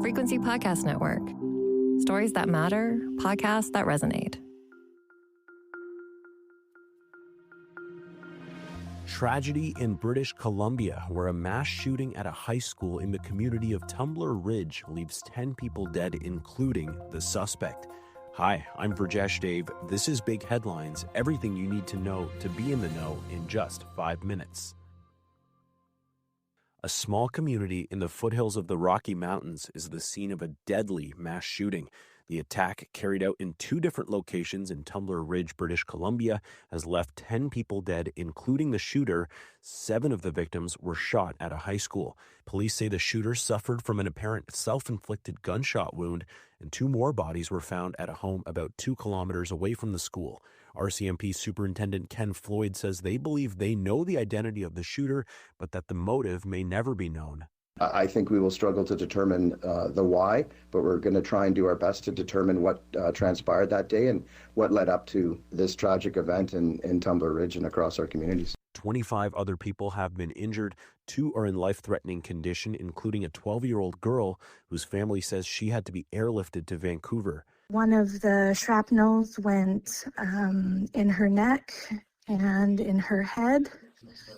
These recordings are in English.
Frequency Podcast Network. Stories that matter, podcasts that resonate. Tragedy in British Columbia, where a mass shooting at a high school in the community of Tumbler Ridge leaves 10 people dead, including the suspect. Hi, I'm Virjesh Dave. This is Big Headlines, everything you need to know to be in the know in just 5 minutes. A small community in the foothills of the Rocky Mountains is the scene of a deadly mass shooting. The attack, carried out in 2 different locations in Tumbler Ridge, British Columbia, has left 10 people dead, including the shooter. 7 of the victims were shot at a high school. Police say the shooter suffered from an apparent self-inflicted gunshot wound, and 2 more bodies were found at a home about 2 kilometers away from the school. RCMP Superintendent Ken Floyd says they believe they know the identity of the shooter, but that the motive may never be known. I think we will struggle to determine the why, but we're going to try and do our best to determine what transpired that day and what led up to this tragic event in Tumbler Ridge and across our communities. 25 other people have been injured. 2 are in life-threatening condition, including a 12-year-old girl whose family says she had to be airlifted to Vancouver. One of the shrapnels went in her neck and in her head.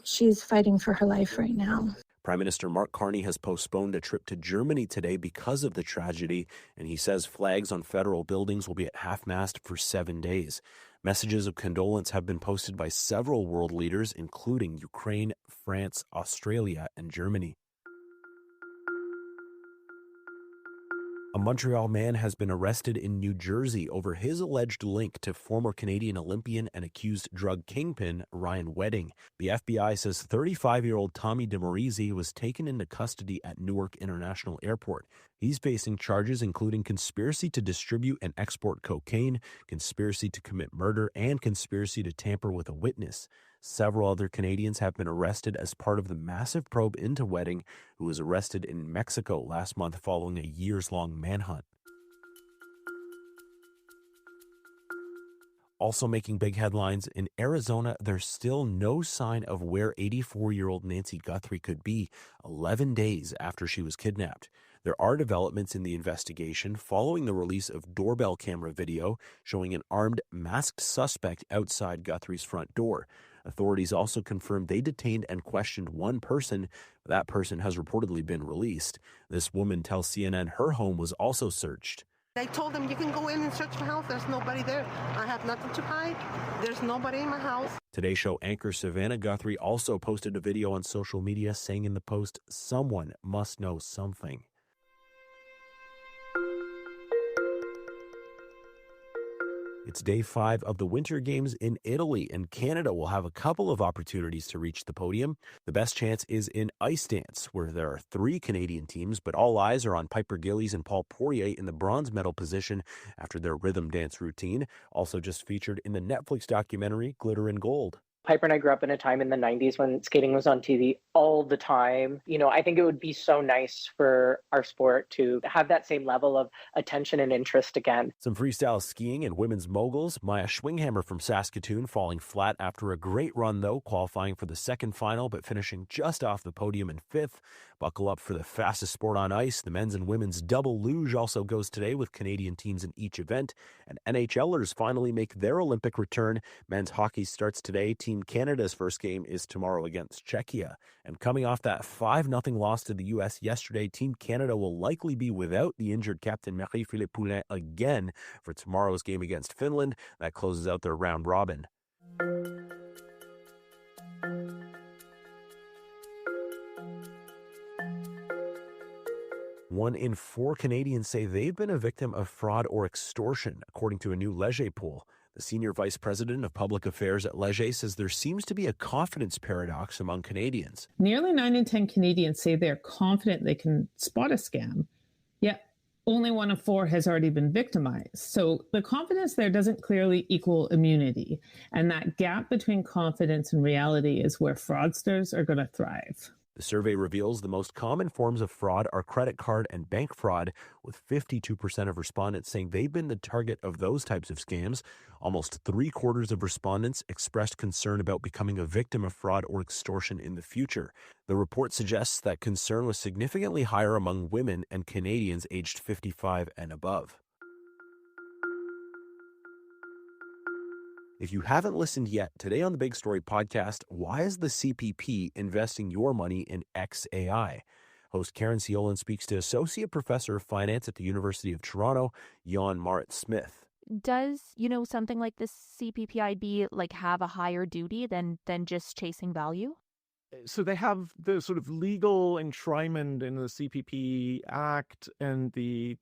She's fighting for her life right now. Prime Minister Mark Carney has postponed a trip to Germany today because of the tragedy, and he says flags on federal buildings will be at half-mast for 7 days. Messages of condolence have been posted by several world leaders, including Ukraine, France, Australia, and Germany. A Montreal man has been arrested in New Jersey over his alleged link to former Canadian Olympian and accused drug kingpin Ryan Wedding. The FBI says 35-year-old Tommy DeMarizi was taken into custody at Newark International Airport. He's facing charges including conspiracy to distribute and export cocaine, conspiracy to commit murder, and conspiracy to tamper with a witness. Several other Canadians have been arrested as part of the massive probe into Wedding, who was arrested in Mexico last month following a years-long manhunt. Also making big headlines, in Arizona, there's still no sign of where 84-year-old Nancy Guthrie could be 11 days after she was kidnapped. There are developments in the investigation following the release of doorbell camera video showing an armed, masked suspect outside Guthrie's front door. Authorities also confirmed they detained and questioned one person. That person has reportedly been released. This woman tells CNN her home was also searched. I told them, you can go in and search my house. There's nobody there. I have nothing to hide. There's nobody in my house. Today Show anchor Savannah Guthrie also posted a video on social media saying in the post, "Someone must know something." It's day 5 of the Winter Games in Italy, and Canada will have a couple of opportunities to reach the podium. The best chance is in ice dance, where there are 3 Canadian teams, but all eyes are on Piper Gillies and Paul Poirier in the bronze medal position after their rhythm dance routine, also just featured in the Netflix documentary Glitter and Gold. Piper and I grew up in a time in the 90s when skating was on TV all the time. You know, I think it would be so nice for our sport to have that same level of attention and interest again. Some freestyle skiing and women's moguls. Maya Schwinghammer from Saskatoon falling flat after a great run, though, qualifying for the second final, but finishing just off the podium in 5th. Buckle up for the fastest sport on ice. The men's and women's double luge also goes today with Canadian teams in each event. And NHLers finally make their Olympic return. Men's hockey starts today. Team Canada's first game is tomorrow against Czechia. And coming off that 5-0 loss to the U.S. yesterday, Team Canada will likely be without the injured captain Marie-Philippe Poulin again for tomorrow's game against Finland. That closes out their round robin. One in 4 Canadians say they've been a victim of fraud or extortion, according to a new Leger poll. The senior vice president of public affairs at Leger says there seems to be a confidence paradox among Canadians. Nearly 9 in 10 Canadians say they're confident they can spot a scam, yet only 1 in 4 has already been victimized. So the confidence there doesn't clearly equal immunity. And that gap between confidence and reality is where fraudsters are going to thrive. The survey reveals the most common forms of fraud are credit card and bank fraud, with 52% of respondents saying they've been the target of those types of scams. Almost 3/4 of respondents expressed concern about becoming a victim of fraud or extortion in the future. The report suggests that concern was significantly higher among women and Canadians aged 55 and above. If you haven't listened yet, today on the Big Story podcast, why is the CPP investing your money in XAI? Host Karen Siolan speaks to Associate Professor of Finance at the University of Toronto, Jan Marit-Smith. Does, something like this CPPIB have a higher duty than just chasing value? So they have the sort of legal enshrinement in the CPP Act and the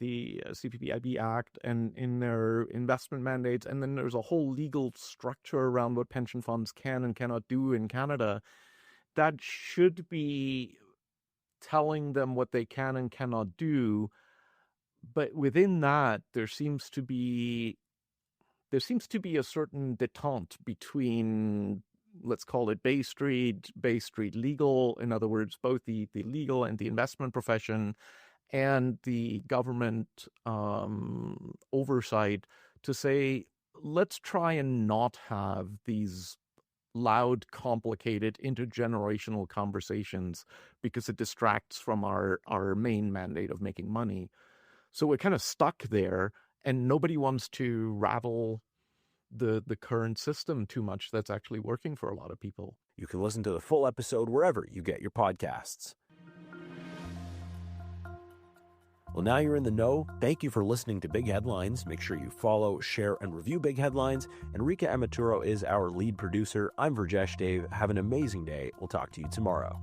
CPPIB Act and in their investment mandates. And then there's a whole legal structure around what pension funds can and cannot do in Canada that should be telling them what they can and cannot do. But within that, there seems to be a certain detente between, let's call it Bay Street legal, in other words, both the legal and the investment profession and the government oversight, to say, let's try and not have these loud, complicated, intergenerational conversations because it distracts from our main mandate of making money. So we're kind of stuck there, and nobody wants to rattle the current system too much that's actually working for a lot of people. You can listen to the full episode wherever you get your podcasts. Well, now you're in the know. Thank you for listening to Big Headlines. Make sure you follow, share, and review Big Headlines. Enrica Amaturo is our lead producer. I'm Virjesh Dave. Have an amazing day. We'll talk to you tomorrow.